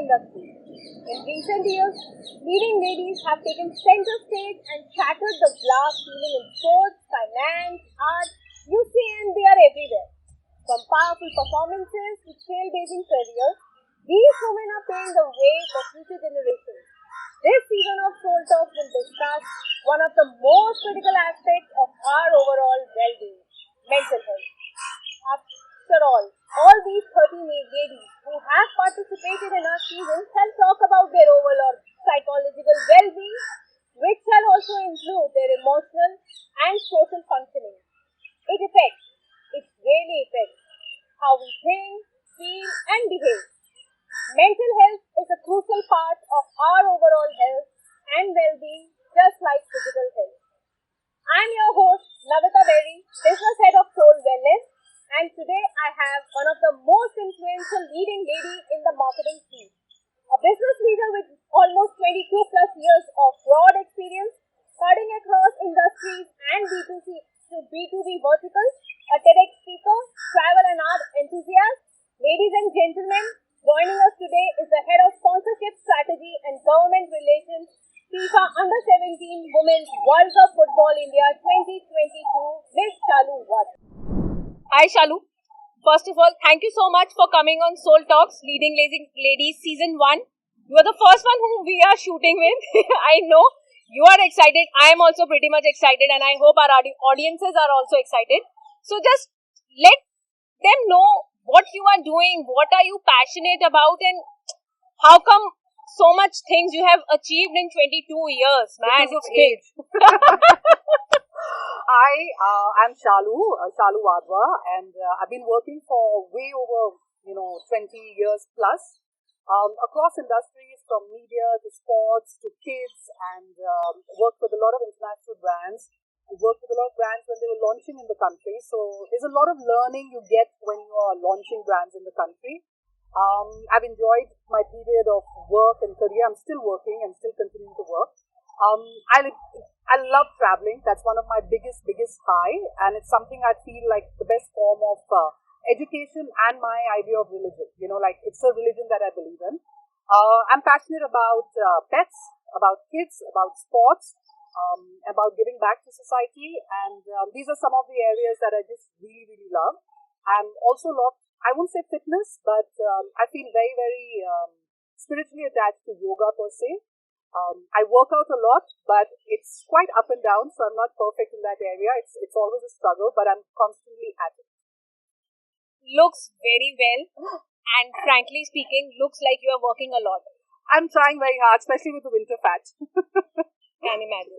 industry. In recent years, leading ladies have taken center stage and shattered the glass ceiling in sports, finance, art, you see, and they are everywhere. From powerful performances to trailblazing careers, these women are paving the way for future generations. This season of Solh Talks will discuss one of the most critical aspects of our overall well-being, mental health. After all these 30 ladies who have participated in our season shall talk about their overall psychological well-being, which shall also include their emotional and social functioning. It really affects how we think, feel and behave. Mental health is a crucial part of our overall health and well-being, just like physical health. I'm your host, Navita Berry, Business Head of Soul Wellness, and today I have one of the most influential leading ladies in the marketing field. A business leader with almost 22 plus years of broad experience, cutting across industries and B2C to B2B verticals, a TEDx speaker, travel and art enthusiast. Ladies and gentlemen, joining us today is the Head of Sponsorship Strategy and Government Relations, FIFA Under-17 Women's World Cup Football India 2022, Ms. Shaalu Wadhwa. Hi Shalu. First of all, thank you so much for coming on Solh Talks, Leading Ladies Season 1. You are the first one who we are shooting with. I know you are excited. I am also pretty much excited and I hope our audiences are also excited. So just let them know what you are doing, what are you passionate about and how come so much things you have achieved in 22 years, man. Because of age. I'm Shaalu Wadhwa, and I've been working for way over 20 years plus across industries from media to sports to kids, and worked with a lot of international brands. I worked with a lot of brands when they were launching in the country. So there's a lot of learning you get when you are launching brands in the country. I've enjoyed my period of work and career. I'm still working and still continuing to work. I love traveling. That's one of my biggest high, and it's something I feel like the best form of education and my idea of religion. It's a religion that I believe in. I'm passionate about pets, about kids, about sports, about giving back to society, and these are some of the areas that I just really love. I'm also I won't say fitness, but I feel very spiritually attached to yoga per se. I work out a lot, but it's quite up and down, so I'm not perfect in that area. It's always a struggle, but I'm constantly at it. Looks very well, and frankly speaking, looks like you are working a lot. I'm trying very hard, especially with the winter fat. Can imagine.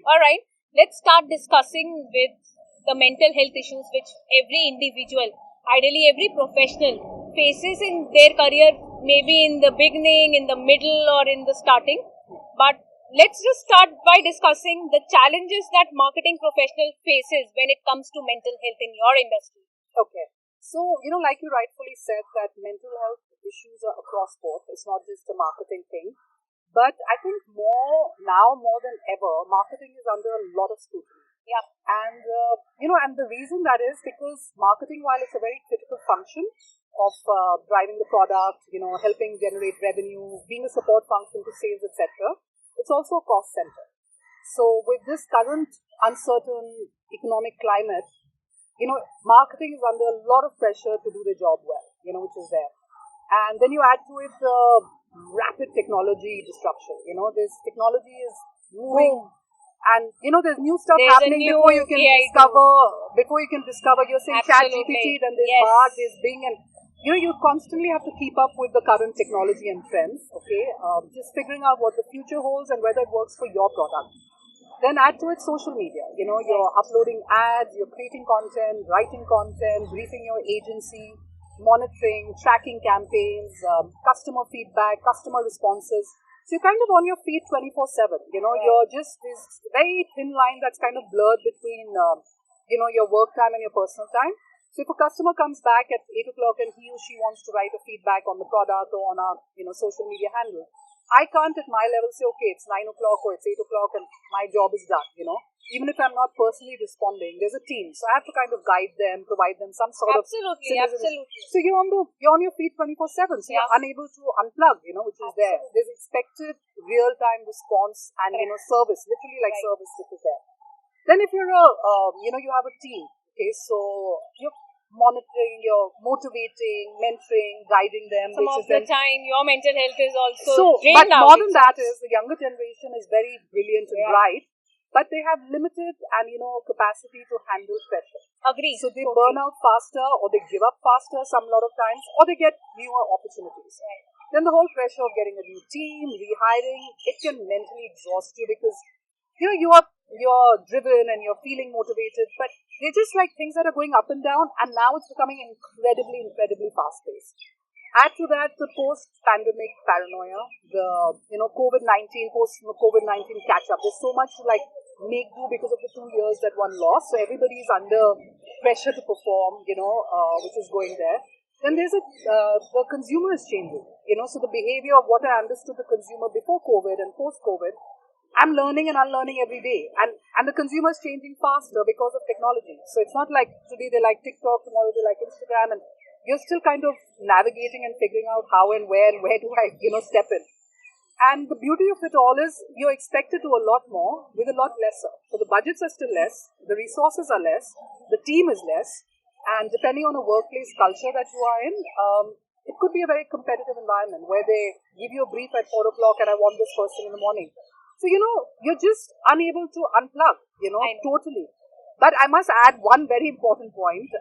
Alright, let's start discussing with the mental health issues which every individual, ideally every professional, faces in their career, maybe in the beginning, in the middle or in the starting. But let's just start by discussing the challenges that marketing professional faces when it comes to mental health in your industry. Okay. So, like you rightfully said, that mental health issues are across board. It's not just a marketing thing. But I think more than ever, marketing is under a lot of scrutiny. Yeah. And, and the reason that is because marketing, while it's a very critical function of driving the product, helping generate revenue, being a support function to sales, etc., it's also a cost center. So with this current uncertain economic climate, marketing is under a lot of pressure to do the job well, which is there. And then you add to it the rapid technology disruption. This technology is moving. And there's new stuff happening before you can discover. You're saying ChatGPT, then there's Bard, there's Bing, and you constantly have to keep up with the current technology and trends. Okay, just figuring out what the future holds and whether it works for your product. Then add to it social media. You're uploading ads, you're creating content, writing content, briefing your agency, monitoring, tracking campaigns, customer feedback, customer responses. So you're kind of on your feet 24/7. You're just this very thin line that's kind of blurred between, your work time and your personal time. So if a customer comes back at 8 o'clock and he or she wants to write a feedback on the product or on our, social media handle, I can't at my level say, okay, it's 9 o'clock or it's 8 o'clock and my job is done, Even if I'm not personally responding, there's a team. So I have to kind of guide them, provide them some sort absolutely, of... Absolutely. So you're on your feet 24/7. So you're unable to unplug, which is there. There's expected real-time response and, service, literally like service that is there. Then if you're you have a team, okay, so you're monitoring, you're motivating, mentoring, guiding them. Some of the time, your mental health is also but more than that is, the younger generation is very brilliant and bright, but they have limited and, capacity to handle pressure. Agreed. So they burn out faster, or they give up faster lot of times, or they get newer opportunities. Right. Then the whole pressure of getting a new team, rehiring, it can mentally exhaust you because, you're driven and you're feeling motivated, but they're just like things that are going up and down, and now it's becoming incredibly fast-paced. Add to that the post-pandemic paranoia, the post-COVID-19 catch-up. There's so much to make do because of the 2 years that one lost. So everybody is under pressure to perform, which is going there. Then there's the consumer is changing, so the behavior of what I understood the consumer before COVID and post-COVID, I'm learning and unlearning every day. And the consumer is changing faster because of technology. So it's not like today they like TikTok, tomorrow they like Instagram, and you're still kind of navigating and figuring out how and where do I, step in. And the beauty of it all is you're expected to do a lot more with a lot lesser. So the budgets are still less, the resources are less, the team is less, and depending on the workplace culture that you are in, it could be a very competitive environment where they give you a brief at 4 o'clock and I want this first thing in the morning. So, you're just unable to unplug, totally. But I must add one very important point.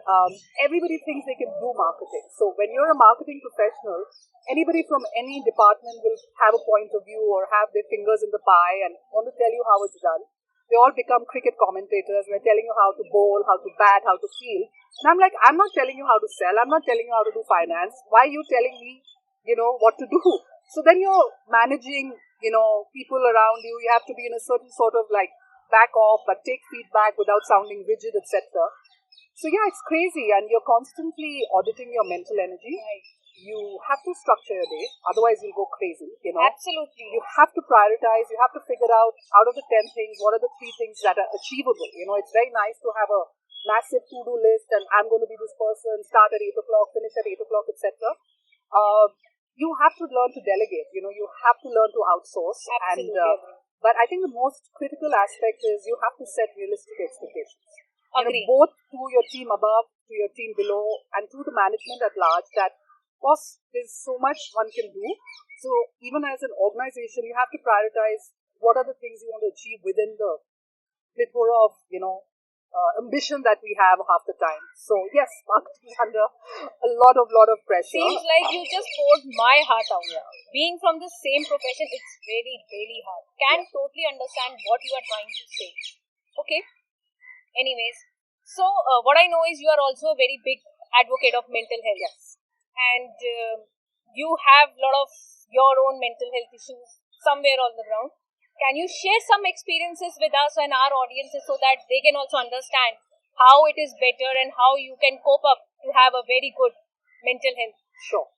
Everybody thinks they can do marketing. So when you're a marketing professional, anybody from any department will have a point of view or have their fingers in the pie and want to tell you how it's done. They all become cricket commentators. They're telling you how to bowl, how to bat, how to field. And I'm like, I'm not telling you how to sell. I'm not telling you how to do finance. Why are you telling me, what to do? So then you're managing, people around you. You have to be in a certain sort of back off, but take feedback without sounding rigid, etc. So yeah, it's crazy, and you're constantly auditing your mental energy. Right. You have to structure your day, otherwise you'll go crazy. Absolutely. You have to prioritize. You have to figure out of the 10 things, what are the 3 things that are achievable. It's very nice to have a massive to-do list, and I'm going to be this person. Start at 8 o'clock, finish at 8 o'clock, etc. You have to learn to delegate. You have to learn to outsource. Absolutely. But I think the most critical aspect is you have to set realistic expectations. Agree. Both to your team above, to your team below, and to the management at large, that, boss, there's so much one can do. So even as an organization, you have to prioritize what are the things you want to achieve within the plethora of, ambition that we have half the time. So yes, marketing is under a lot of pressure. Seems like you just poured my heart out. Yeah. Being from the same profession, it's very, very hard. Can totally understand what you are trying to say. Okay. Anyways, so what I know is you are also a very big advocate of mental health. Yes. And you have a lot of your own mental health issues somewhere on the ground. Can you share some experiences with us and our audiences so that they can also understand how it is better and how you can cope up to have a very good mental health? Sure.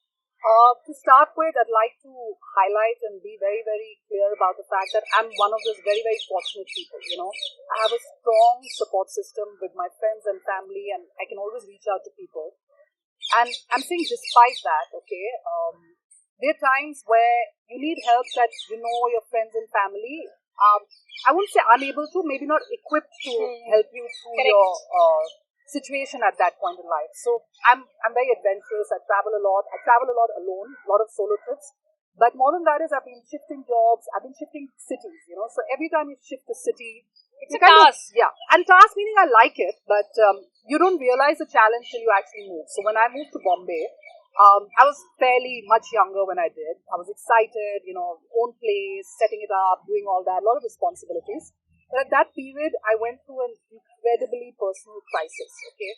To start with, I'd like to highlight and be very, very clear about the fact that I'm one of those very, very fortunate people. I have a strong support system with my friends and family, and I can always reach out to people. And I'm saying despite that, okay, there are times where you need help that your friends and family, I wouldn't say unable to, maybe not equipped to help you through your situation at that point in life. So I'm very adventurous. I travel a lot. I travel a lot alone, a lot of solo trips. But more than that is I've been shifting jobs. I've been shifting cities, So every time you shift a city, it's a task. And task meaning I like it, but you don't realize the challenge till you actually move. So when I moved to Bombay, I was fairly much younger when I did. I was excited, own place, setting it up, doing all that, a lot of responsibilities. But at that period, I went through an incredibly personal crisis, okay,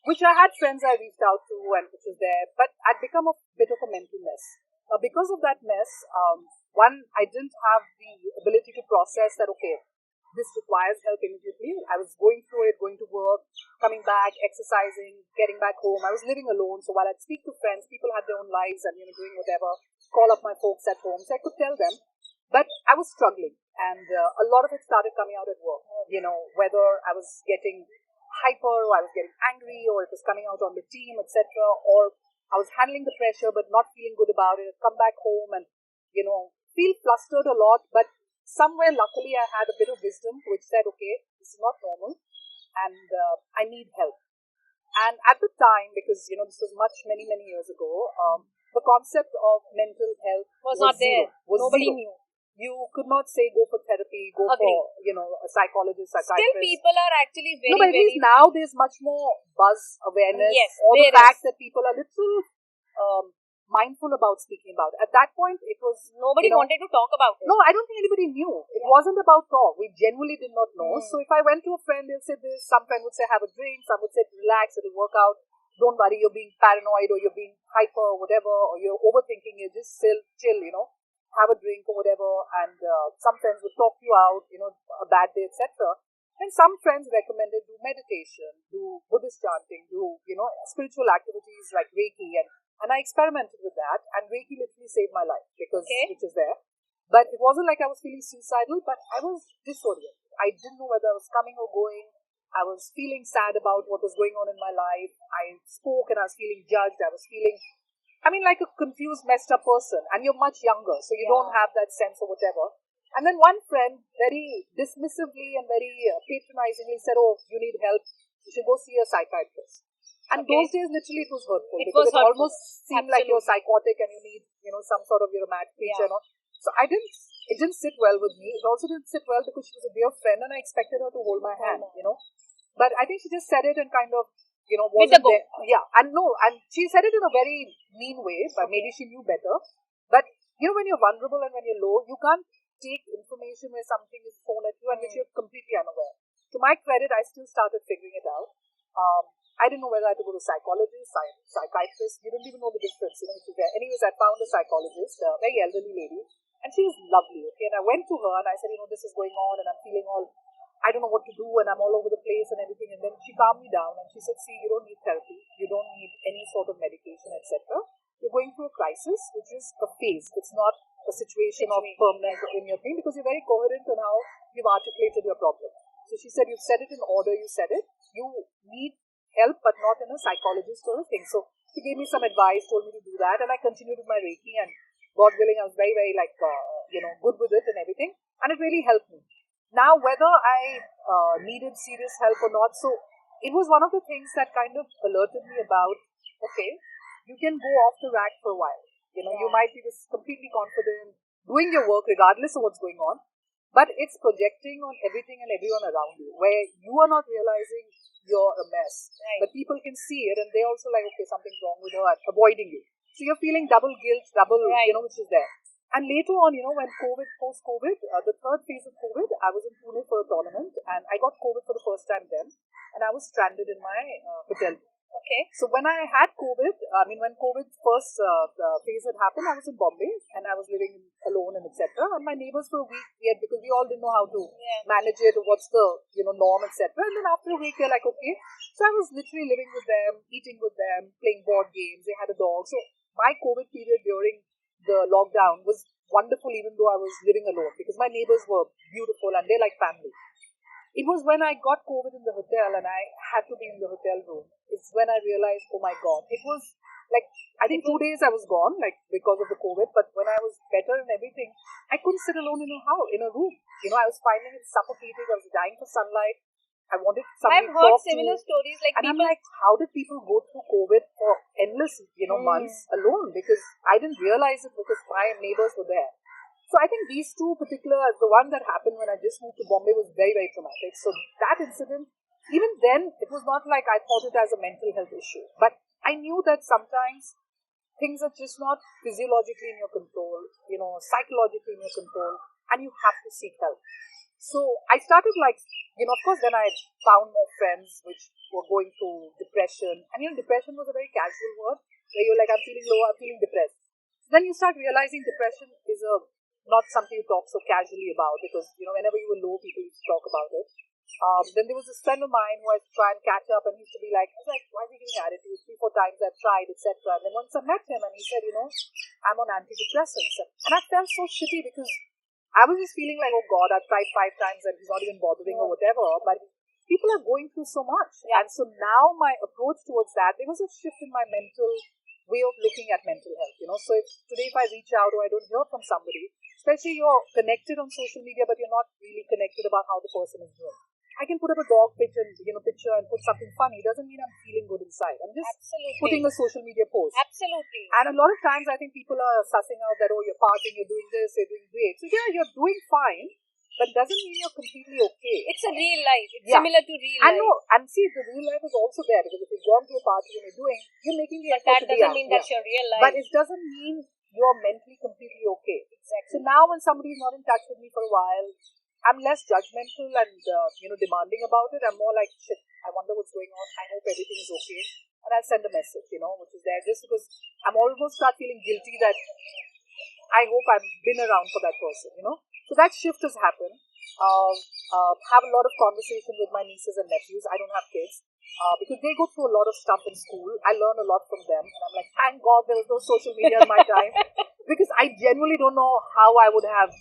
which I had friends I reached out to and which was there, but I'd become a bit of a mental mess. Because of that mess, one, I didn't have the ability to process that, okay, this requires help immediately. I was going through it, going to work, coming back, exercising, getting back home. I was living alone, so while I'd speak to friends, people had their own lives and doing whatever. call up my folks at home, so I could tell them. But I was struggling, and a lot of it started coming out at work. Whether I was getting hyper, or I was getting angry, or it was coming out on the team, etc., or I was handling the pressure but not feeling good about it. I'd come back home and, feel flustered a lot, but somewhere luckily I had a bit of wisdom which said, okay, this is not normal and I need help. And at the time, because, this was many, many years ago, the concept of mental health was not zero, there. Nobody zero. knew. You could not say go for therapy, go Agree. for, a psychologist, psychiatrist. Still people are actually very, no, but at least now there's much more buzz, awareness, yes, or the there fact is. that people are little mindful about speaking about it. At that point, it was... Nobody wanted to talk about it. No, I don't think anybody knew. It wasn't about talk. We genuinely did not know. So if I went to a friend, they'll say this. Some friend would say, have a drink. Some would say, relax, it'll work out. Don't worry, you're being paranoid or you're being hyper or whatever, or you're overthinking it. Just chill, have a drink or whatever. And some friends would talk you out, a bad day, etc. And some friends recommended do meditation, do Buddhist chanting, do, spiritual activities like Reiki. And I experimented with that, and Reiki literally saved my life because it is there. But it wasn't like I was feeling suicidal, but I was disoriented. I didn't know whether I was coming or going. I was feeling sad about what was going on in my life. I spoke and I was feeling judged. I was feeling, like a confused, messed up person. And you're much younger, so you don't have that sense or whatever. And then one friend very dismissively and very patronizingly said, oh, you need help. You should go see a psychiatrist. And those days, literally, it was hurtful. It almost seemed like you're psychotic and you need, some sort of, mad creature. So it didn't sit well with me. It also didn't sit well because she was a dear friend and I expected her to hold my hand, But I think she just said it and kind of, wasn't there. Yeah. And she said it in a very mean way, but maybe she knew better. But, when you're vulnerable and when you're low, you can't take information where something is thrown at you and which you're completely unaware. To my credit, I still started figuring it out. I didn't know whether I had to go to psychologist, psychiatrist. You don't even know the difference, which is there. Anyways, I found a psychologist, a very elderly lady, and she was lovely, okay? And I went to her and I said, this is going on and I'm feeling I don't know what to do and I'm all over the place and everything. And then she calmed me down and she said, see, you don't need therapy. You don't need any sort of medication, etc. You're going through a crisis, which is a phase. It's not a situation of permanent in your thing because you're very coherent on how you've articulated your problem. So she said, you've said it in order, you said it. You need help, but not in a psychologist or a thing. So she gave me some advice, told me to do that, and I continued with my Reiki, and God willing, I was very, very good with it and everything, and it really helped me. Now, whether I needed serious help or not, so it was one of the things that kind of alerted me about, okay, you can go off the rack for a while. You might be this completely confident, doing your work regardless of what's going on, but it's projecting on everything and everyone around you, where you are not realizing you're a mess. Right. But people can see it and they're also like, okay, something's wrong with her, avoiding you. So you're feeling double guilt, which is there. And later on, when post-COVID, the third phase of COVID, I was in Pune for a tournament and I got COVID for the first time then. And I was stranded in my hotel. Okay. So when I had COVID, when COVID's first phase had happened, I was in Bombay and I was living alone and etc. And my neighbors for a week, because we all didn't know how to manage it or what's the norm, etc. And then after a week, they're like, okay. So I was literally living with them, eating with them, playing board games. They had a dog. So my COVID period during the lockdown was wonderful, even though I was living alone, because my neighbors were beautiful and they're like family. It was when I got COVID in the hotel and I had to be in the hotel room. It's when I realized, oh my God, it was like, I think 2 days I was gone, because of the COVID, but when I was better and everything, I couldn't sit alone in a room. I was finding it suffocating. I was dying for sunlight. I wanted somebody to talk to. I've heard similar stories and I'm like, how did people go through COVID for endless, months alone? Because I didn't realize it because my neighbors were there. So I think these two particular, the one that happened when I just moved to Bombay was very, very traumatic. So that incident, even then, it was not like I thought it as a mental health issue. But I knew that sometimes things are just not physiologically in your control, psychologically in your control, and you have to seek help. So I started of course, then I found more friends which were going through depression. And depression was a very casual word where you're like, I'm feeling low, I'm feeling depressed. So then you start realizing depression is not something you talk so casually about because, whenever you were low, people used to talk about it. Then there was this friend of mine who I used to try and catch up, and he used to be like, I was like, why is he giving attitude? 3-4 times I've tried, etc. And then once I met him, and he said, I'm on antidepressants. And I felt so shitty because I was just feeling like, oh God, I've tried 5 times and he's not even bothering or whatever. But people are going through so much. Yeah. And so now my approach towards that, there was a shift in my mental way of looking at mental health. So if I reach out or I don't hear from somebody, especially you're connected on social media, but you're not really connected about how the person is doing. I can put up a dog picture and put something funny. It doesn't mean I'm feeling good inside. I'm just putting a social media post. Absolutely. And a lot of times I think people are sussing out that, you're partying, you're doing this, you're doing great. So yeah, you're doing fine, but it doesn't mean you're completely okay. It's a real life. It's similar to real life. I know. And see, the real life is also there, because if you've gone to a party and you're making the effort to be out. But that doesn't mean that's your real life. But it doesn't mean you're mentally completely okay. Exactly. So now when somebody is not in touch with me for a while, I'm less judgmental and demanding about it. I'm more like, shit, I wonder what's going on. I hope everything is okay. And I'll send a message, which is there, just because I'm almost start feeling guilty that I hope I've been around for that person. So that shift has happened. Have a lot of conversation with my nieces and nephews. I don't have kids because they go through a lot of stuff in school. I learn a lot from them, and I'm like, thank God there was no social media in my time, because I genuinely don't know how I would have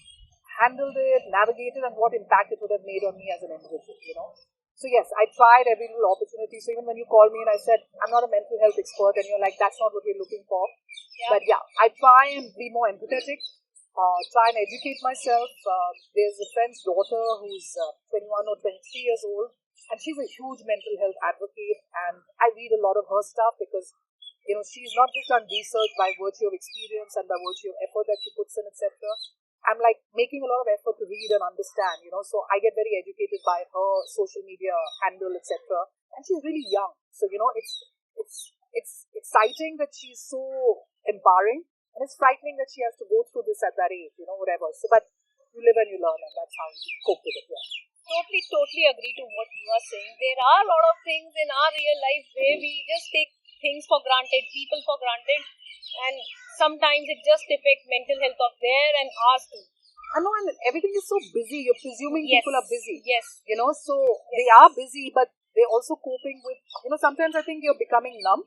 handled it, navigated, and what impact it would have made on me as an individual. So yes, I tried every little opportunity. So even when you called me and I said, I'm not a mental health expert, and you're like, that's not what we're looking for. Yeah. But yeah, I try and be more empathetic, try and educate myself. There's a friend's daughter who's 21 or 23 years old, and she's a huge mental health advocate, and I read a lot of her stuff because, she's not just done research by virtue of experience and by virtue of effort that she puts in, etc. I'm like making a lot of effort to read and understand, so I get very educated by her social media handle, etc. And she's really young. So, it's exciting that she's so empowering, and it's frightening that she has to go through this at that age, whatever. So, but you live and you learn, and that's how you cope with it, yeah. Totally agree to what you are saying. There are a lot of things in our real life where we just take things for granted, people for granted, and sometimes it just affects mental health of theirs and ours too. I know, and everything is so busy. You're presuming people are busy. Yes. So they are busy, but they're also coping with, sometimes I think you're becoming numb,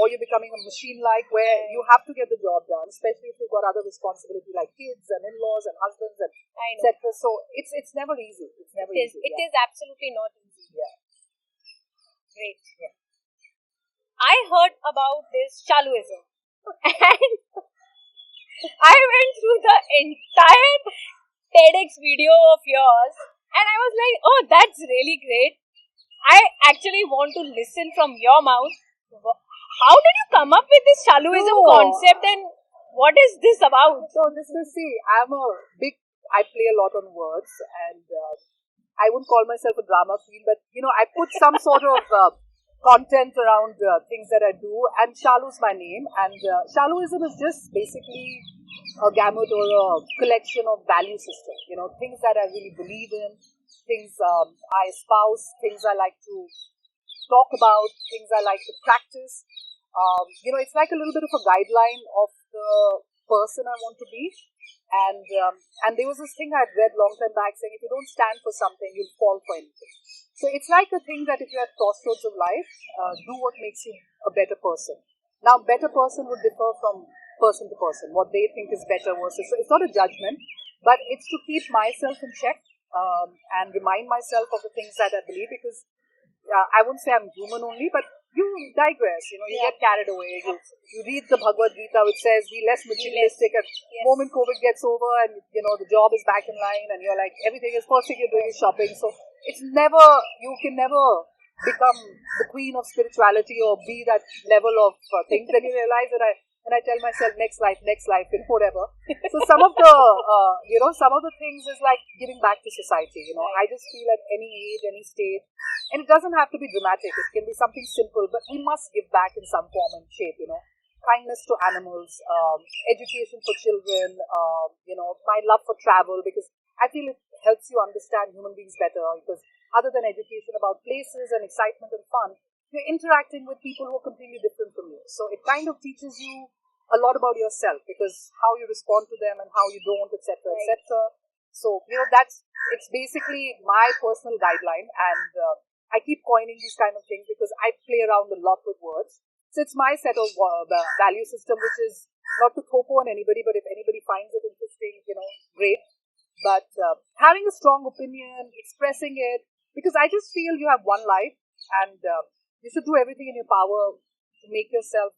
or you're becoming a machine-like, where you have to get the job done, especially if you've got other responsibility like kids and in-laws and husbands and etc. So it's never easy. It's never easy. It is absolutely not easy. Yeah. Great. Yeah. I heard about this Shaaluism. And I went through the entire TEDx video of yours, and I was like, oh, that's really great. I actually want to listen from your mouth. How did you come up with this Shaaluism concept, and what is this about? So this is, I play a lot on words, and I wouldn't call myself a drama queen, but I put some sort of content around things that I do, and Shaalu's my name, and Shaaluism is just basically a gamut or a collection of value systems, things that I really believe in, things I espouse, things I like to talk about, things I like to practice. It's like a little bit of a guideline of the person I want to be. And there was this thing I had read long time back saying, if you don't stand for something, you'll fall for anything. So it's like a thing that if you're at crossroads of life, do what makes you a better person. Now, better person would differ from person to person, what they think is better versus. So it's not a judgment, but it's to keep myself in check and remind myself of the things that I believe, because I wouldn't say I'm human only, but you digress, you get carried away. You read the Bhagavad Gita, which says be less materialistic, and the moment COVID gets over and, the job is back in line and you're like, everything is, first thing you're doing is shopping. So it's never, you can never become the queen of spirituality or be that level of things. Then you realize that I tell myself next life, and whatever. So some of the things is like giving back to society. I just feel at any age, any stage, and it doesn't have to be dramatic. It can be something simple, but we must give back in some form and shape. Kindness to animals, education for children. My love for travel, because I feel it helps you understand human beings better. Because other than education about places and excitement and fun, you're interacting with people who are completely different from you. So it kind of teaches you a lot about yourself, because how you respond to them and how you don't, etc., etc. So, it's basically my personal guideline, and I keep coining these kind of things because I play around a lot with words. So it's my set of value system, which is not to topo on anybody, but if anybody finds it interesting, great. But having a strong opinion, expressing it, because I just feel you have one life, and you should do everything in your power to make yourself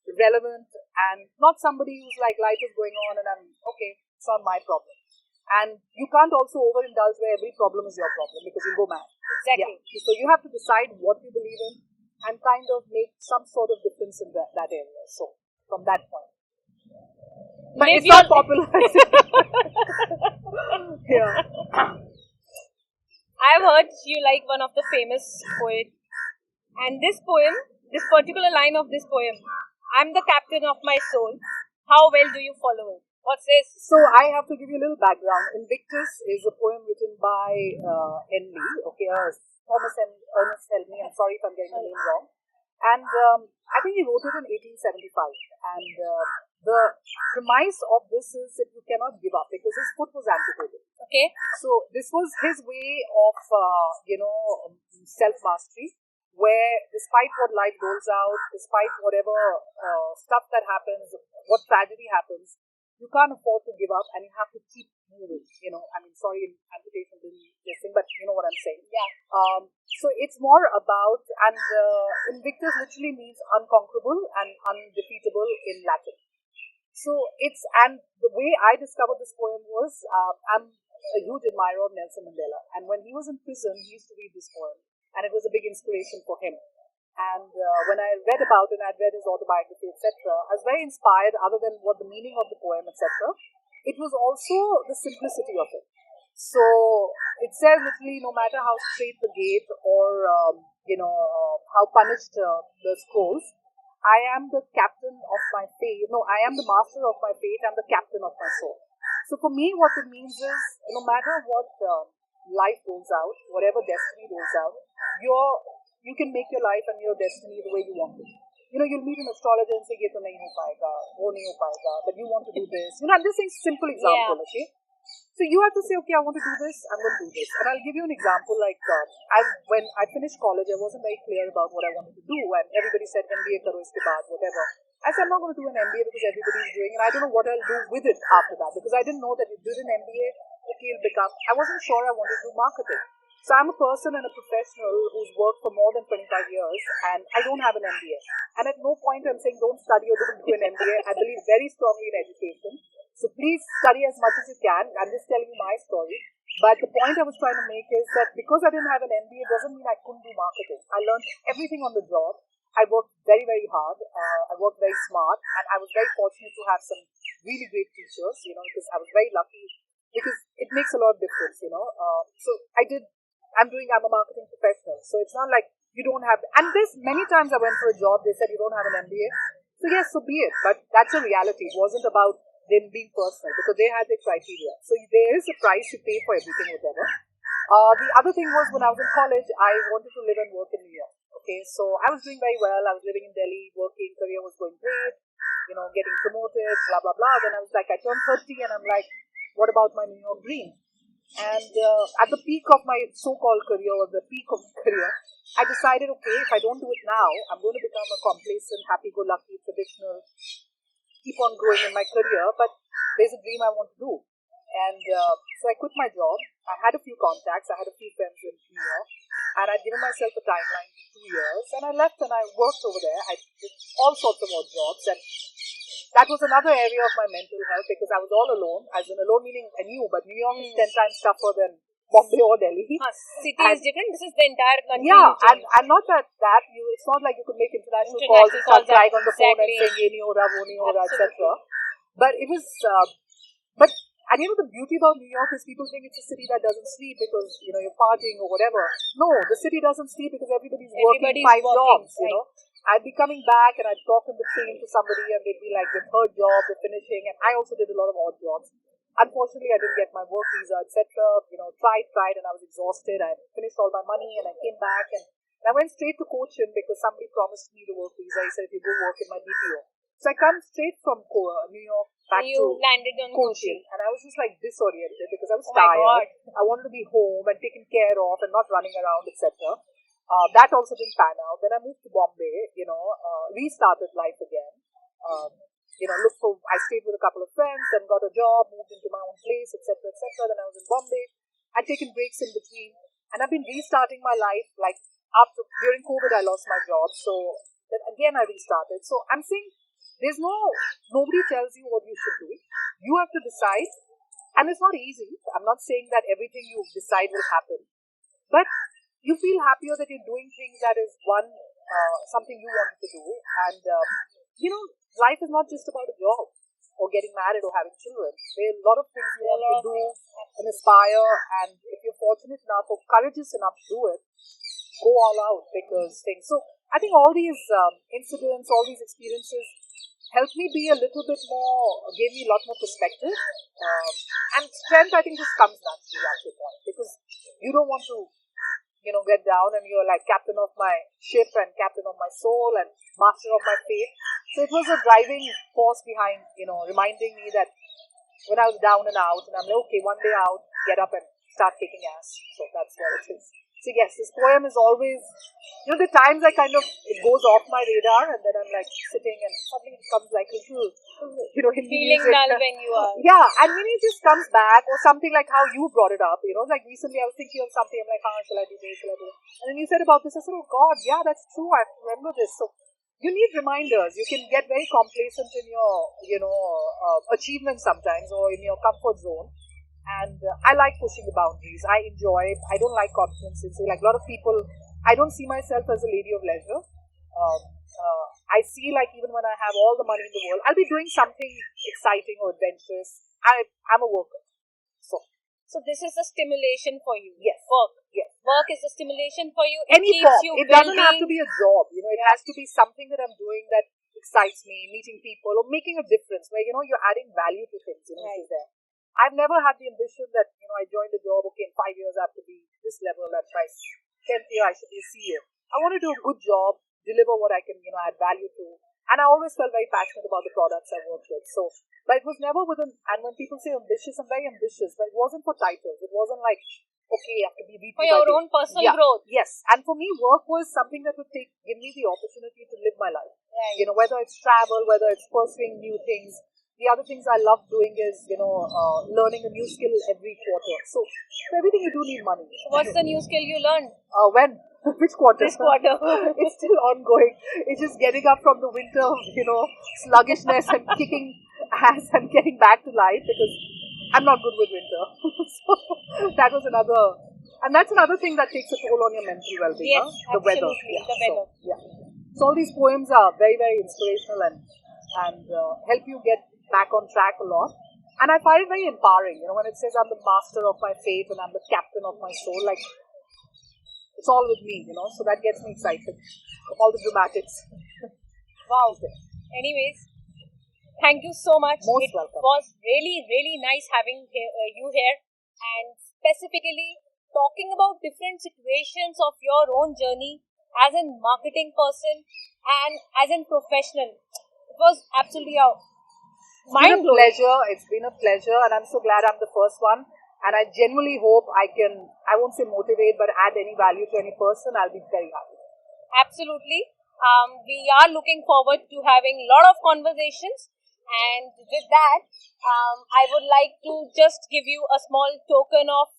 relevant and not somebody who's like, life is going on and I'm okay, it's not my problem. And you can't also overindulge where every problem is your problem because you'll go mad. Exactly. Yeah. So you have to decide what you believe in and kind of make some sort of difference in that area. So from that point. But it's not popular. Yeah. I've heard you like one of the famous poets. And this poem, this particular line of this poem, I'm the captain of my soul. How well do you follow it? What's this? So I have to give you a little background. Invictus is a poem written by Henley, Thomas and Ernest Henley. I'm sorry if I'm getting the name wrong. And I think he wrote it in 1875. And the premise of this is that you cannot give up because his foot was amputated. Okay. So this was his way of, self-mastery, where despite what life rolls out, despite whatever stuff that happens, what tragedy happens, you can't afford to give up and you have to keep moving. Sorry, amputation didn't mean this thing, but you know what I'm saying. Yeah. So it's more about, and Invictus literally means unconquerable and undefeatable in Latin. So and the way I discovered this poem was, I'm a huge admirer of Nelson Mandela. And when he was in prison, he used to read this poem. And it was a big inspiration for him. And when I read about it, I'd read his autobiography, etc., I was very inspired, other than what the meaning of the poem, etc. It was also the simplicity of it. So it says literally, no matter how straight the gate or, how punished the scrolls, I am the captain of my fate. No, I am the master of my fate. I'm the captain of my soul. So for me, what it means is, no matter what life rolls out, whatever destiny rolls out, you can make your life and your destiny the way you want it. You'll meet an astrologer and say, "Ye to nahi ho paega, wo nahi ho paega," but you want to do this. I'm just saying simple example, okay? So you have to say, okay, I want to do this, I'm going to do this. And I'll give you an example like, when I finished college, I wasn't very clear about what I wanted to do, and everybody said, MBA karo iske baad, whatever. I said, I'm not going to do an MBA because everybody's doing it, and I don't know what I'll do with it after that, because I didn't know that if you did an MBA, okay, I wasn't sure I wanted to do marketing. So I'm a person and a professional who's worked for more than 25 years, and I don't have an MBA. And at no point I'm saying don't study or don't do an MBA. I believe very strongly in education. So please study as much as you can. I'm just telling you my story. But the point I was trying to make is that because I didn't have an MBA doesn't mean I couldn't do marketing. I learned everything on the job. I worked very, very hard. I worked very smart, and I was very fortunate to have some really great teachers, because I was very lucky, because it makes a lot of difference, So I'm a marketing professional. So it's not like you don't have, and many times I went for a job, they said you don't have an MBA. So yes, so be it. But that's a reality. It wasn't about them being personal because they had their criteria. So there is a price you pay for everything, whatever. The other thing was when I was in college, I wanted to live and work in New York. Okay, so I was doing very well. I was living in Delhi, working, career was going great, getting promoted, blah, blah, blah. Then I was like, I turned 30 and I'm like, what about my New York dream? And at the peak of my so-called career, or the peak of my career, I decided, okay, if I don't do it now, I'm going to become a complacent, happy-go-lucky, traditional, keep on growing in my career, but there's a dream I want to do. And so I quit my job. I had a few contacts. I had a few friends in New York. And I'd given myself a timeline for 2 years. And I left and I worked over there. I did all sorts of odd jobs. And that was another area of my mental health because I was all alone. As in alone meaning I knew, but New York is 10 times tougher than Bombay or Delhi. City is different. This is the entire country. Yeah, and not that it's not like you could make international calls and start crying on the phone and saying, ye nahi ho raha, wo nahi ho raha, etc. But it was, and the beauty about New York is people think it's a city that doesn't sleep because, you're partying or whatever. No, the city doesn't sleep because everybody's working 5 jobs, right. I'd be coming back and I'd talk on the train to somebody and they'd be like, the third job, they're finishing. And I also did a lot of odd jobs. Unfortunately, I didn't get my work visa, etc. Tried, and I was exhausted. I finished all my money and I came back and I went straight to Cochin because somebody promised me the work visa. He said, if you go work in my BPO. So I come straight from New York back You to landed on Kochi, Kochi. and I was just like disoriented because I was Oh my tired. God. I wanted to be home and taken care of and not running around, etc. That also didn't pan out. Then I moved to Bombay, restarted life again. I stayed with a couple of friends, then got a job, moved into my own place, etc., etc. Then I was in Bombay. I'd taken breaks in between, and I've been restarting my life. Like during COVID, I lost my job, so then again I restarted. So I'm saying nobody tells you what you should do. You have to decide, and it's not easy. I'm not saying that everything you decide will happen, but you feel happier that you're doing things that is something you wanted to do, and life is not just about a job or getting married or having children. There are a lot of things you want to do and aspire, and if you're fortunate enough or courageous enough to do it, go all out because things. So I think all these incidents, all these experiences helped me be a little bit more, gave me a lot more perspective, and strength. I think just comes naturally at your point because you don't want to get down and you're like captain of my ship and captain of my soul and master of my fate. So it was a driving force behind, reminding me that when I was down and out, and I'm like, okay, one day I'll get up and start kicking ass. So that's what it is. So yes, this poem is always, the times it goes off my radar and then I'm like sitting and suddenly it comes like a little, Hindi Feeling music. dull when you are. Yeah, and when it just comes back or something like how you brought it up, like recently I was thinking of something, I'm like, shall I do this, shall I do this? And then you said about this, I said, oh God, yeah, that's true, I remember this. So you need reminders. You can get very complacent in your, achievements sometimes or in your comfort zone. And I like pushing the boundaries. I enjoy it. I don't like complacency. Like a lot of people, I don't see myself as a lady of leisure. I see like even when I have all the money in the world, I'll be doing something exciting or adventurous. I'm a worker. So this is a stimulation for you. Yes. Work. Yes. Work is a stimulation for you. It Any keeps form. you It doesn't have to building. be a job. It has to be something that I'm doing that excites me, meeting people or making a difference where, you're adding value to things, Right. which is there. I've never had the ambition that, I joined a job, okay, in 5 years I have to be this level, and by 10th year I should be a CEO. I want to do a good job, deliver what I can, add value to. And I always felt very passionate about the products I worked with. So, but it was never and when people say ambitious, I'm very ambitious, but it wasn't for titles. It wasn't like, okay, you have to be VP. For your own personal growth. Yes. And for me, work was something that would give me the opportunity to live my life. Right. Whether it's travel, whether it's pursuing new things. The other things I love doing is, learning a new skill every quarter. So everything you do need money. So what's the new skill you learned? When? Which quarter? This quarter. It's still ongoing. It's just getting up from the winter, sluggishness and kicking ass and getting back to life because I'm not good with winter. So that was and that's another thing that takes a toll on your mental well-being. Yes, The weather. absolutely. The weather. So all these poems are very, very inspirational and help you get back on track a lot. And I find it very empowering, when it says I'm the master of my fate and I'm the captain of my soul, like it's all with me, so that gets me excited. All the dramatics. Wow. Anyways, thank you so much. Most it welcome. was really, really nice having you here and specifically talking about different situations of your own journey as a marketing person and as a professional. It was absolutely It's been a pleasure, and I'm so glad I'm the first one. And I genuinely hope I won't say motivate, but add any value to any person. I'll be very happy. Absolutely. We are looking forward to having a lot of conversations. And with that, I would like to just give you a small token of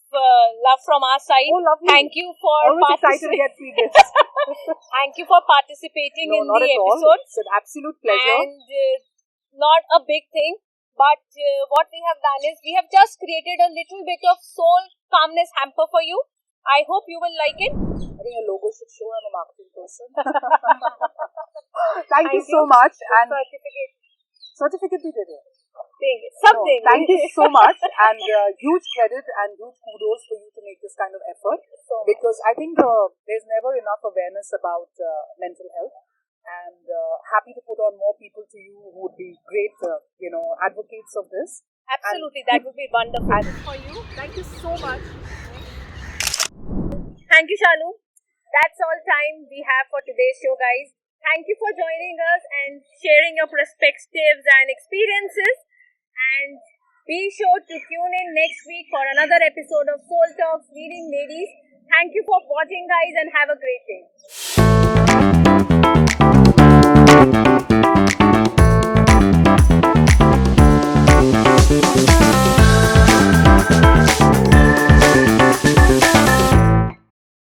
love from our side. Oh, lovely. Thank you for Always excited to get free gifts. Thank you for participating in not the at all. episode. It's an absolute pleasure. And not a big thing, but what we have done is we have just created a little bit of soul calmness hamper for you. I hope you will like it. I think a logo should show I'm a marketing person. Thank you so much. And certificate we did it. Something. No, thank you so much, and huge credit and huge kudos for you to make this kind of effort, because I think there's never enough awareness about mental health, and happy to put on more people to you who would be great, advocates of this. Absolutely, that would be wonderful. And for you, thank you so much. Thank you, Shalu. That's all time we have for today's show, guys. Thank you for joining us and sharing your perspectives and experiences. And be sure to tune in next week for another episode of Solh Talks Leading Ladies. Thank you for watching, guys, and have a great day.